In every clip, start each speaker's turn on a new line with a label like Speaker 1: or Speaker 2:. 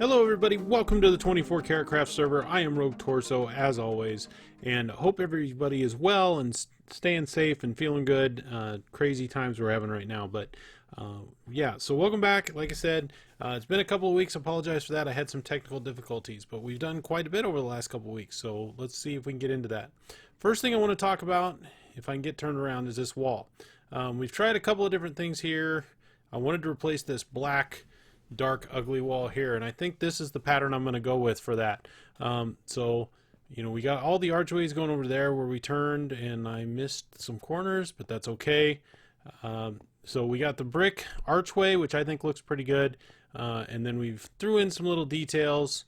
Speaker 1: Hello everybody, welcome to the 24CarrotCraft server. I am Rogue Torso as always, and hope everybody is well and staying safe and feeling good. Crazy times we're having right now, but yeah, so welcome back. Like I said, it's been a couple of weeks. Apologize for that. I had some technical difficulties, but we've done quite a bit over the last couple of weeks, so let's see if we can get into that. First thing I want to talk about, if I can get turned around, is this wall. We've tried a couple of different things here. I wanted to replace this black dark ugly wall here, and I think this is the pattern I'm going to go with for that. So you know, we got all the archways going over there where we turned, and I missed some corners, but that's okay. So we got the brick archway, which I think looks pretty good, and then we've threw in some little details.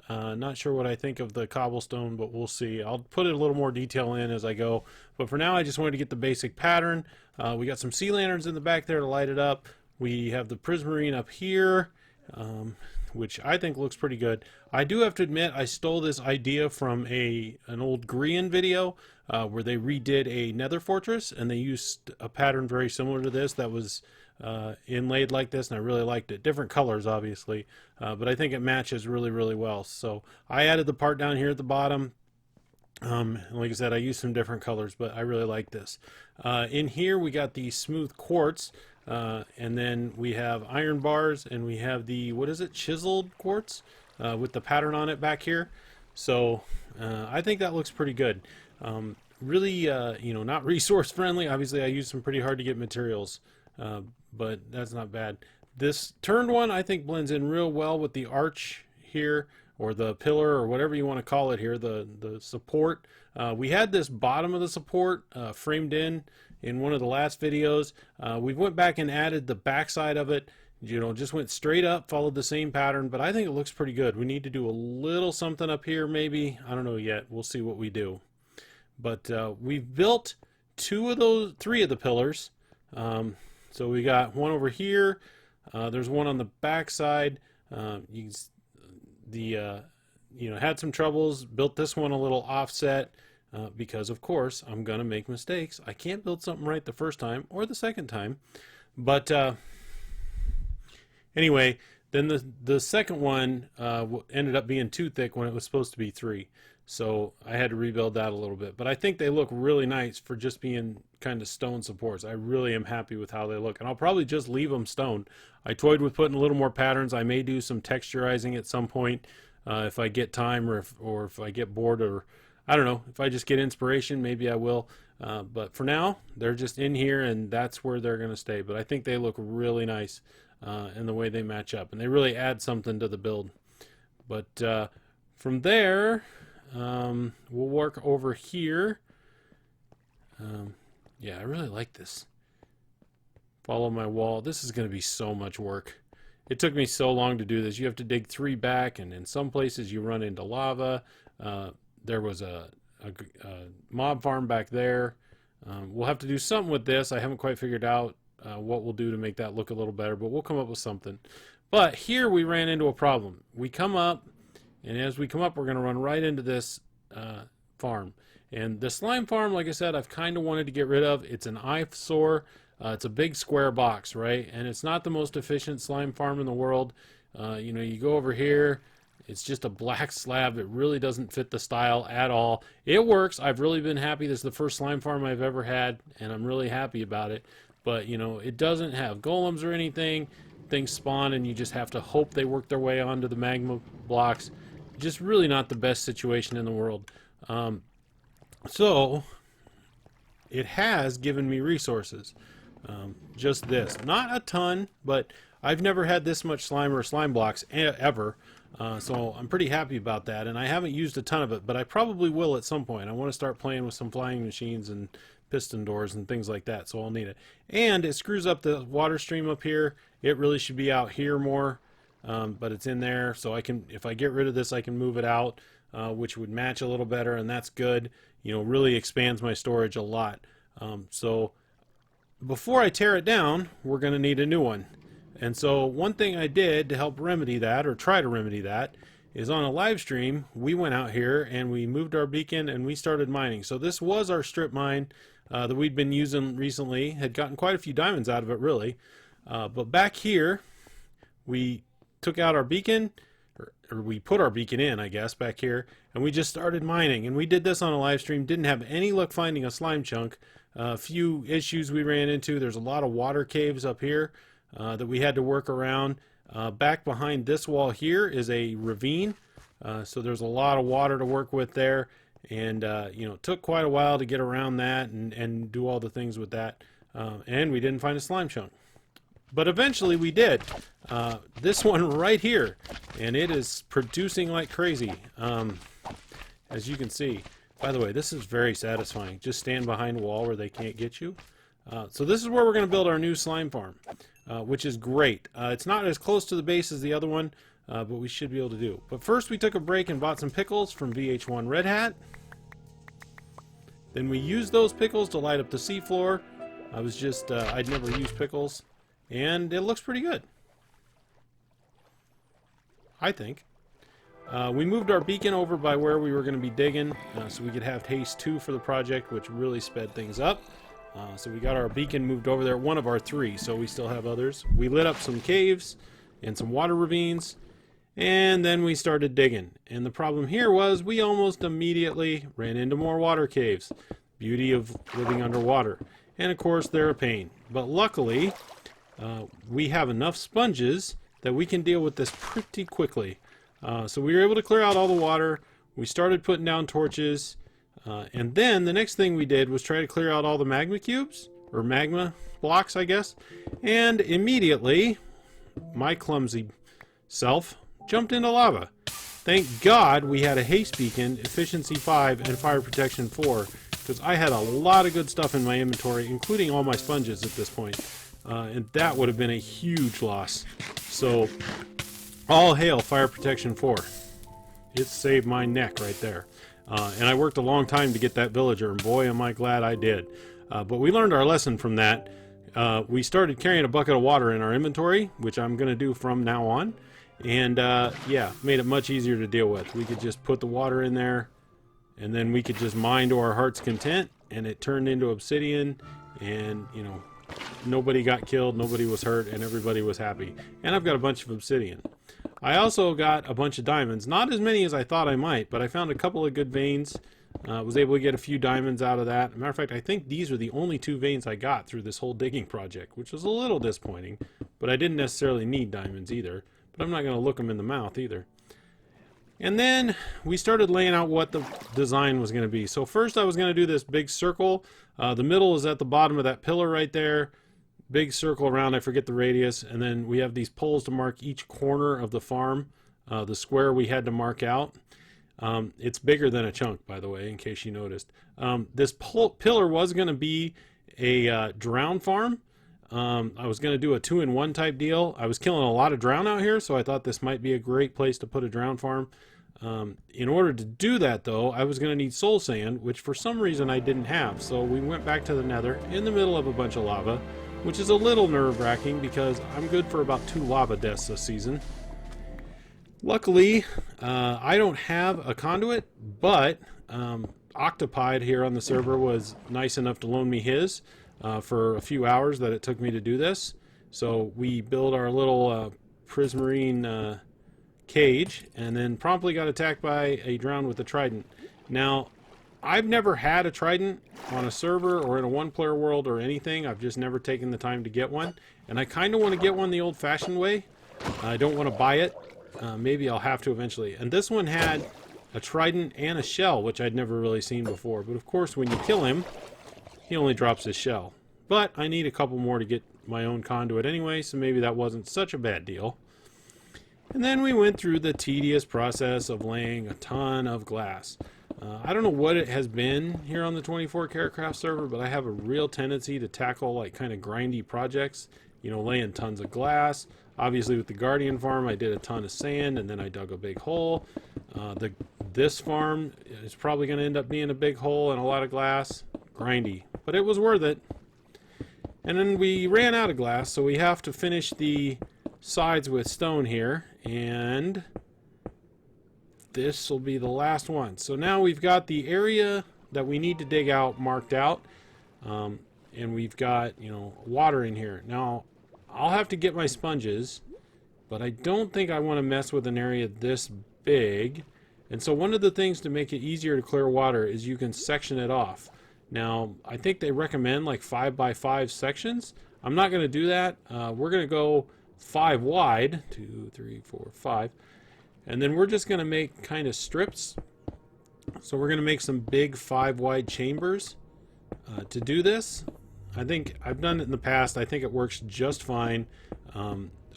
Speaker 1: Not sure what I think of the cobblestone, but we'll see. I'll put a little more detail in as I go, but for now I just wanted to get the basic pattern. We got some sea lanterns in the back there to light it up. We have the prismarine up here, which I think looks pretty good. I do have to admit, I stole this idea from an old Grian video where they redid a nether fortress, and they used a pattern very similar to this that was inlaid like this, and I really liked it. Different colors, obviously, but I think it matches really, really well. So I added the part down here at the bottom. Like I said, I used some different colors, but I really like this. In here we got the smooth quartz, and then we have iron bars, and we have the, what is it, chiseled quartz with the pattern on it back here. So I think that looks pretty good. Really, you know, not resource friendly. Obviously I used some pretty hard to get materials, but that's not bad. This turned one I think blends in real well with the arch here, or the pillar, or whatever you want to call it here, the support. We had this bottom of the support framed in one of the last videos. We went back and added the back side of it, you know, just went straight up, followed the same pattern, but I think it looks pretty good. We need to do a little something up here maybe. I don't know yet. We'll see what we do. But we've built three of the pillars. So we got one over here. There's one on the back side. You know, had some troubles, built this one a little offset because of course I'm gonna make mistakes. I can't build something right the first time or the second time, but anyway, then the second one ended up being too thick when it was supposed to be 3, so I had to rebuild that a little bit. But I think they look really nice for just being kind of stone supports. I really am happy with how they look, and I'll probably just leave them stone. I toyed with putting a little more patterns. I may do some texturizing at some point if I get time, or if I get bored, or I don't know, if I just get inspiration, maybe I will. But for now, they're just in here, and that's where they're going to stay. But I think they look really nice in the way they match up, and they really add something to the build. But from there, we'll work over here. Yeah, I really like this. Follow my wall. This is going to be so much work. It took me so long to do this. You have to dig 3 back, and in some places you run into lava. There was a mob farm back there. We'll have to do something with this. I haven't quite figured out what we'll do to make that look a little better, but we'll come up with something. But here we ran into a problem. We come up, and as we come up, we're going to run right into this farm. And the slime farm, like I said, I've kind of wanted to get rid of. It's an eyesore. It's a big square box, right? And it's not the most efficient slime farm in the world. You know, you go over here, it's just a black slab. It really doesn't fit the style at all. It works. I've really been happy. This is the first slime farm I've ever had, and I'm really happy about it. But, you know, it doesn't have golems or anything. Things spawn, and you just have to hope they work their way onto the magma blocks. Just really not the best situation in the world. So it has given me resources. Just this, not a ton, but I've never had this much slime or slime blocks ever, so I'm pretty happy about that. And I haven't used a ton of it, but I probably will at some point. I want to start playing with some flying machines and piston doors and things like that, so I'll need it. And it screws up the water stream up here. It really should be out here more, but it's in there, so I can, if I get rid of this, I can move it out, which would match a little better, and that's good. You know, really expands my storage a lot. So before I tear it down, we're going to need a new one. And so one thing I did to help remedy that, or try to remedy that, is on a live stream, we went out here and we moved our beacon and we started mining. So this was our strip mine that we'd been using recently. Had gotten quite a few diamonds out of it, really. But back here, we took out our beacon, or we put our beacon in, I guess, back here, and we just started mining. And we did this on a live stream. Didn't have any luck finding a slime chunk. A few issues we ran into. There's a lot of water caves up here that we had to work around. Back behind this wall here is a ravine, so there's a lot of water to work with there. And you know, it took quite a while to get around that and do all the things with that. And we didn't find a slime chunk. But eventually we did. This one right here. And it is producing like crazy. As you can see. By the way, this is very satisfying. Just stand behind a wall where they can't get you. So this is where we're going to build our new slime farm. Which is great. It's not as close to the base as the other one. But we should be able to do. But first we took a break and bought some pickles from VH1 Red Hat. Then we used those pickles to light up the seafloor. I'd never used pickles. And it looks pretty good, I think. We moved our beacon over by where we were going to be digging, so we could have haste 2 for the project, which really sped things up. So we got our beacon moved over there, one of our 3, so we still have others. We lit up some caves and some water ravines, and then we started digging. And the problem here was we almost immediately ran into more water caves. Beauty of living underwater. And of course they're a pain. But luckily, we have enough sponges that we can deal with this pretty quickly. So we were able to clear out all the water. We started putting down torches. And then the next thing we did was try to clear out all the magma cubes. Or magma blocks, I guess. And immediately, my clumsy self jumped into lava. Thank God we had a haste beacon, efficiency 5, and fire protection 4. Because I had a lot of good stuff in my inventory, including all my sponges at this point. And that would have been a huge loss. So, all hail fire protection 4. It saved my neck right there. And I worked a long time to get that villager, and boy am I glad I did. But we learned our lesson from that. We started carrying a bucket of water in our inventory, which I'm going to do from now on. And yeah, made it much easier to deal with. We could just put the water in there, and then we could just mine to our heart's content, and it turned into obsidian, and you know, nobody got killed, nobody was hurt, and everybody was happy. And I've got a bunch of obsidian. I also got a bunch of diamonds. Not as many as I thought I might, but I found a couple of good veins. Was able to get a few diamonds out of that. As a matter of fact, I think these were the only 2 veins I got through this whole digging project, which was a little disappointing. But I didn't necessarily need diamonds either. But I'm not going to look them in the mouth either. And then we started laying out what the design was going to be. So first I was going to do this big circle. The middle is at the bottom of that pillar right there. Big circle around, I forget the radius. And then we have these poles to mark each corner of the farm. The square we had to mark out. It's bigger than a chunk, by the way, in case you noticed. This pillar was going to be a drown farm. I was going to do a 2-in-1 type deal. I was killing a lot of drown out here, so I thought this might be a great place to put a drown farm. In order to do that, though, I was going to need soul sand, which for some reason I didn't have. So we went back to the nether in the middle of a bunch of lava, which is a little nerve-wracking because I'm good for about 2 lava deaths this season. Luckily, I don't have a conduit, but Octopide here on the server was nice enough to loan me his for a few hours that it took me to do this. So we built our little prismarine cage and then promptly got attacked by a drown with a trident. Now, I've never had a trident on a server or in a one-player world or anything. I've just never taken the time to get one. And I kind of want to get one the old-fashioned way. I don't want to buy it. Maybe I'll have to eventually. And this one had a trident and a shell, which I'd never really seen before. But of course, when you kill him, he only drops his shell. But I need a couple more to get my own conduit anyway, so maybe that wasn't such a bad deal. And then we went through the tedious process of laying a ton of glass. I don't know what it has been here on the 24CarrotCraft server, but I have a real tendency to tackle like kind of grindy projects. You know, laying tons of glass. Obviously with the Guardian farm I did a ton of sand and then I dug a big hole. This farm is probably going to end up being a big hole and a lot of glass. Grindy. But it was worth it. And then we ran out of glass, so we have to finish the sides with stone here. And this will be the last one. So now we've got the area that we need to dig out marked out. And we've got, you know, water in here. Now, I'll have to get my sponges but I don't think I want to mess with an area this big. And so one of the things to make it easier to clear water is you can section it off. Now, I think they recommend like 5x5 sections. I'm not going to do that. We're going to go 5 wide, 2, 3, 4, 5. And then we're just going to make kind of strips. So we're going to make some big 5 wide chambers to do this. I think I've done it in the past. I think it works just fine.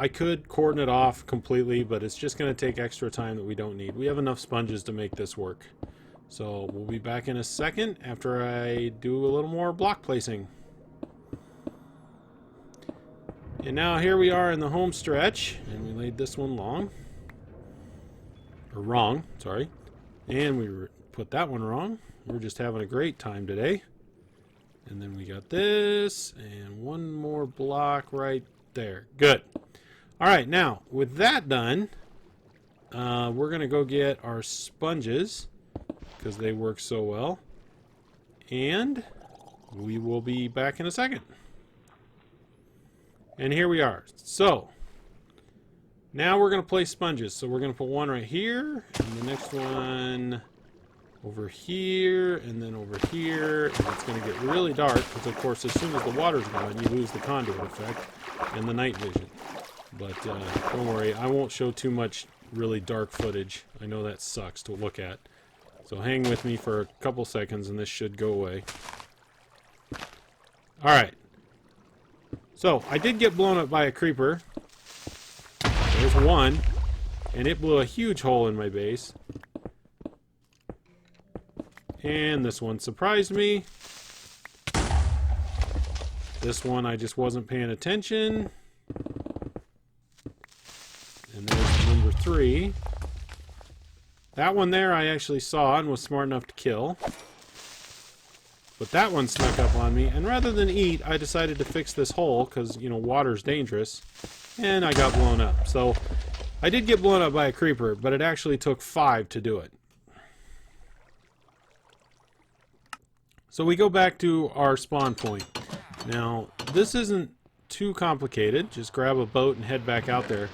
Speaker 1: I could cordon it off completely, but it's just going to take extra time that we don't need. We have enough sponges to make this work. So we'll be back in a second after I do a little more block placing. And now here we are in the home stretch, and we laid this one wrong, sorry. And we put that one wrong. We're just having a great time today. And then we got this, and one more block right there. Good. All right, now with that done, we're going to go get our sponges because they work so well. And we will be back in a second. And here we are. So now we're going to place sponges. So we're going to put one right here, and the next one over here, and then over here. And it's going to get really dark because, of course, as soon as the water's gone, you lose the conduit effect and the night vision. But don't worry, I won't show too much really dark footage. I know that sucks to look at. So hang with me for a couple seconds and this should go away. Alright. So, I did get blown up by a creeper. There's one. And it blew a huge hole in my base. And this one surprised me. This one I just wasn't paying attention. And there's number 3. That one there I actually saw and was smart enough to kill. But that one snuck up on me, and rather than eat, I decided to fix this hole because, you know, water's dangerous. And I got blown up. So, I did get blown up by a creeper, but it actually took 5 to do it. So we go back to our spawn point. Now, this isn't too complicated. Just grab a boat and head back out there.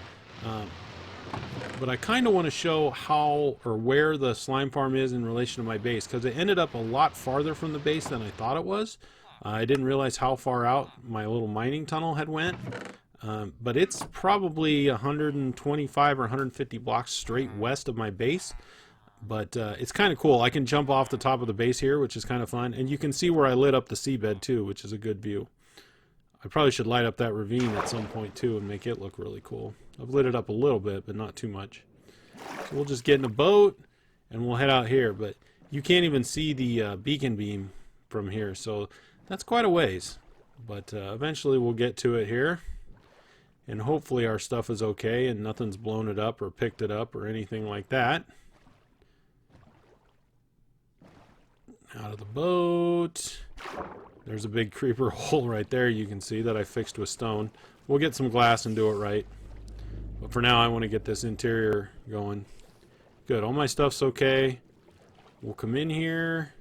Speaker 1: But I kind of want to show how or where the slime farm is in relation to my base, because it ended up a lot farther from the base than I thought it was. I didn't realize how far out my little mining tunnel had went. But it's probably 125 or 150 blocks straight west of my base. But it's kind of cool. I can jump off the top of the base here, which is kind of fun. And you can see where I lit up the seabed too, which is a good view. I probably should light up that ravine at some point too and make it look really cool. I've lit it up a little bit, but not too much. So we'll just get in a boat and we'll head out here. But you can't even see the beacon beam from here, so that's quite a ways. But eventually we'll get to it here. And hopefully our stuff is okay and nothing's blown it up or picked it up or anything like that. Out of the boat. There's a big creeper hole right there you can see that I fixed with stone. We'll get some glass and do it right. But for now I want to get this interior going. Good, all my stuff's okay. We'll come in here.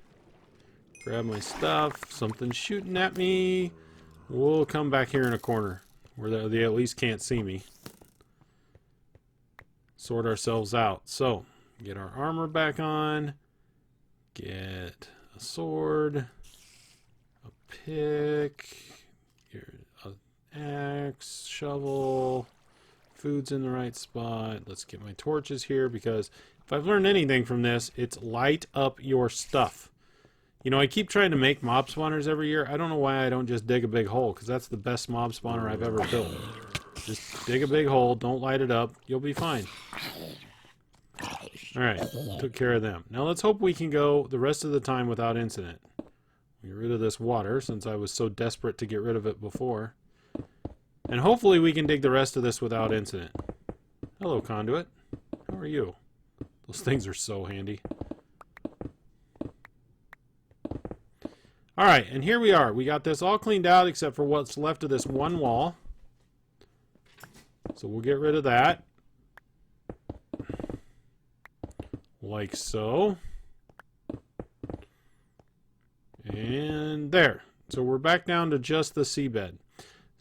Speaker 1: Grab my stuff. Something's shooting at me. We'll come back here in a corner where they at least can't see me. Sort ourselves out. So, get our armor back on. Get a sword. Pick, an axe, shovel, food's in the right spot. Let's get my torches here because if I've learned anything from this, it's light up your stuff. You know, I keep trying to make mob spawners every year. I don't know why I don't just dig a big hole because that's the best mob spawner I've ever built. Just dig a big hole, don't light it up, you'll be fine. Alright, took care of them. Now let's hope we can go the rest of the time without incident. Get rid of this water since I was so desperate to get rid of it before. And hopefully we can dig the rest of this without incident. Hello, conduit. How are you? Those things are so handy. Alright, and here we are. We got this all cleaned out except for what's left of this one wall. So we'll get rid of that. Like so. And there. So we're back down to just the seabed.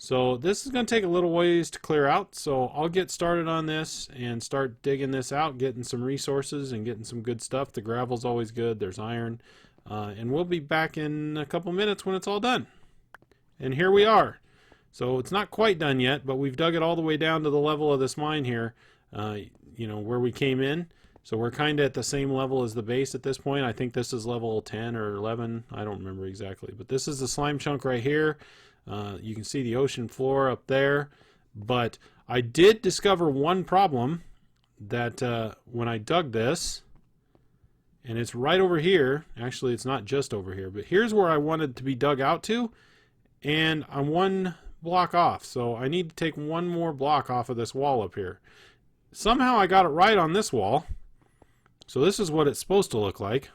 Speaker 1: So this is going to take a little ways to clear out, so I'll get started on this and start digging this out, getting some resources and getting some good stuff. The gravel's always good, there's iron, and we'll be back in a couple minutes when it's all done. And here we are. So it's not quite done yet, but we've dug it all the way down to the level of this mine here, you know, where we came in. So we're kind of at the same level as the base at this point. I think this is level 10 or 11. I don't remember exactly. But this is the slime chunk right here. You can see the ocean floor up there. But I did discover one problem that when I dug this, and it's right over here. Actually, it's not just over here. But here's where I wanted to be dug out to. And I'm one block off. So I need to take one more block off of this wall up here. Somehow I got it right on this wall. So this is what it's supposed to look like.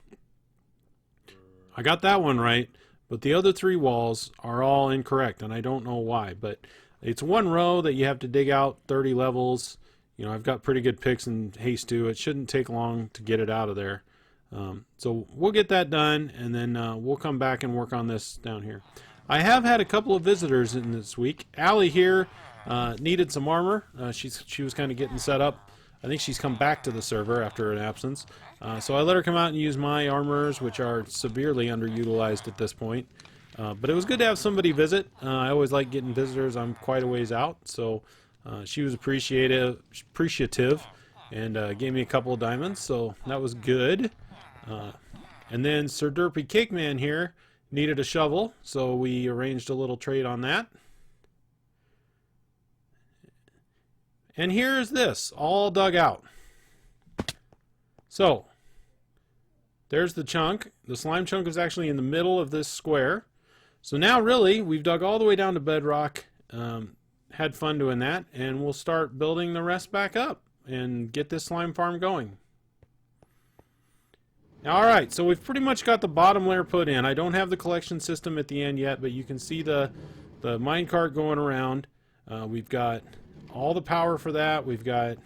Speaker 1: I got that one right, but the other three walls are all incorrect, and I don't know why. But it's one row that you have to dig out 30 levels. You know, I've got pretty good picks and haste too. It shouldn't take long to get it out of there. So we'll get that done, and then we'll come back and work on this down here. I have had a couple of visitors in this week. Allie here needed some armor. She was kind of getting set up. I think she's come back to the server after an absence. So I let her come out and use my armors, which are severely underutilized at this point. But it was good to have somebody visit. I always like getting visitors. I'm quite a ways out. So she was appreciative and gave me a couple of diamonds. So that was good. And then Sir Derpy Cakeman here needed a shovel. So we arranged a little trade on that. And here's this, all dug out. So, there's the chunk. The slime chunk is actually in the middle of this square. So now really, we've dug all the way down to bedrock, had fun doing that, and we'll start building the rest back up and get this slime farm going. Alright, so we've pretty much got the bottom layer put in. I don't have the collection system at the end yet, but you can see the minecart going around. We've got all the power for that. We've got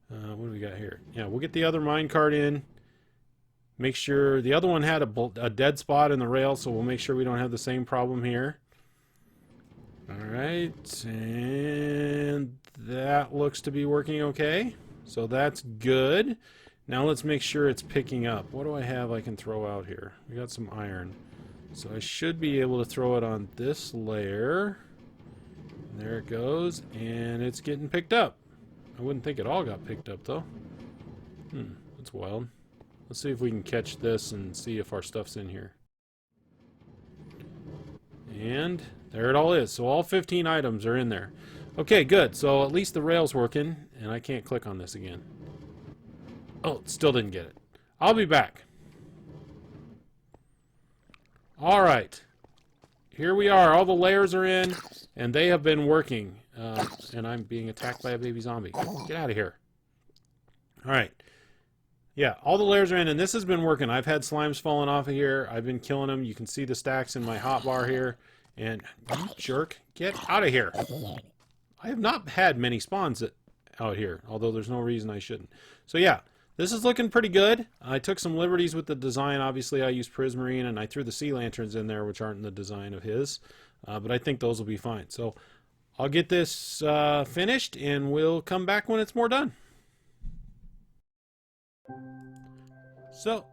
Speaker 1: what do we got here? Yeah, we'll get the other minecart in. Make sure the other one had a dead spot in the rail, so we'll make sure we don't have the same problem here. Alright, and that looks to be working okay. So that's good. Now let's make sure it's picking up. What do I have I can throw out here? We got some iron. So I should be able to throw it on this layer. There it goes, and it's getting picked up. I wouldn't think it all got picked up, though. That's wild. Let's see if we can catch this and see if our stuff's in here. And there it all is. So all 15 items are in there. Okay, good. So at least the rail's working, and I can't click on this again. Oh, still didn't get it. I'll be back. All right. Here we are. All the layers are in, and they have been working. And I'm being attacked by a baby zombie. Get out of here. All right. Yeah, all the layers are in, and this has been working. I've had slimes falling off of here. I've been killing them. You can see the stacks in my hotbar here. And, you jerk, get out of here. I have not had many spawns out here, although there's no reason I shouldn't. So, yeah. This is looking pretty good. I took some liberties with the design. Obviously, I used prismarine, and I threw the sea lanterns in there, which aren't in the design of his. But I think those will be fine. So I'll get this finished, and we'll come back when it's more done. So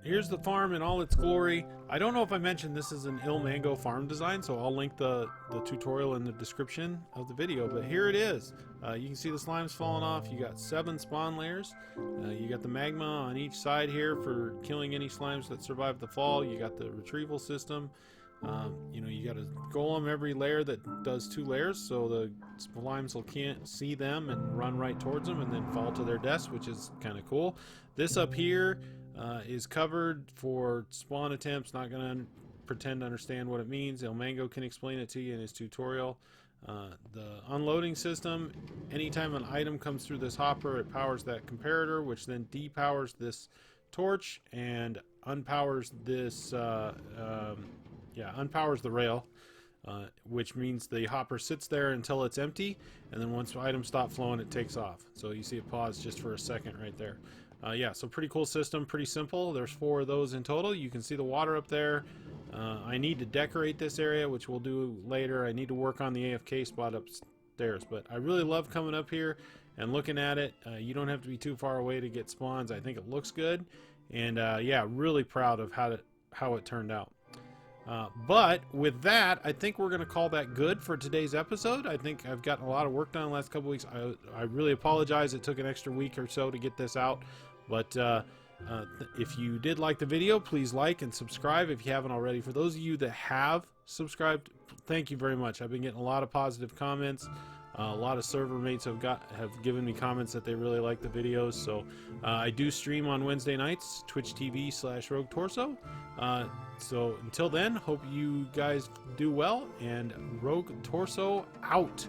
Speaker 1: here's the farm in all its glory. I don't know if I mentioned this is an Ilmango farm design, so I'll link the tutorial in the description of the video, but here it is. You can see the slimes falling off. You got 7 spawn layers. You got the magma on each side here for killing any slimes that survive the fall. You got the retrieval system. You know, you got a golem every layer that does 2 layers, so the slimes can't see them and run right towards them and then fall to their deaths, which is kind of cool. This up here is covered for spawn attempts. Not going to pretend to understand what it means. Ilmango can explain it to you in his tutorial. The unloading system, anytime an item comes through this hopper, it powers that comparator, which then depowers this torch and unpowers this unpowers the rail, which means the hopper sits there until it's empty, and then once items stop flowing, it takes off. So you see it pause just for a second right there. yeah, so pretty cool system, pretty simple. There's 4 of those in total. You can see the water up there. I need to decorate this area, which we'll do later. I need to work on the AFK spot upstairs, but I really love coming up here and looking at it. You don't have to be too far away to get spawns. I think it looks good, and yeah, really proud of how it turned out. But with that, I think we're going to call that good for today's episode. I think I've gotten a lot of work done the last couple weeks. I really apologize. It took an extra week or so to get this out. But if you did like the video, please like and subscribe if you haven't already. For those of you that have subscribed, thank you very much. I've been getting a lot of positive comments. A lot of server mates have given me comments that they really like the videos. So I do stream on Wednesday nights, Twitch TV/RogueTorso. So until then, hope you guys do well, and Rogue Torso out.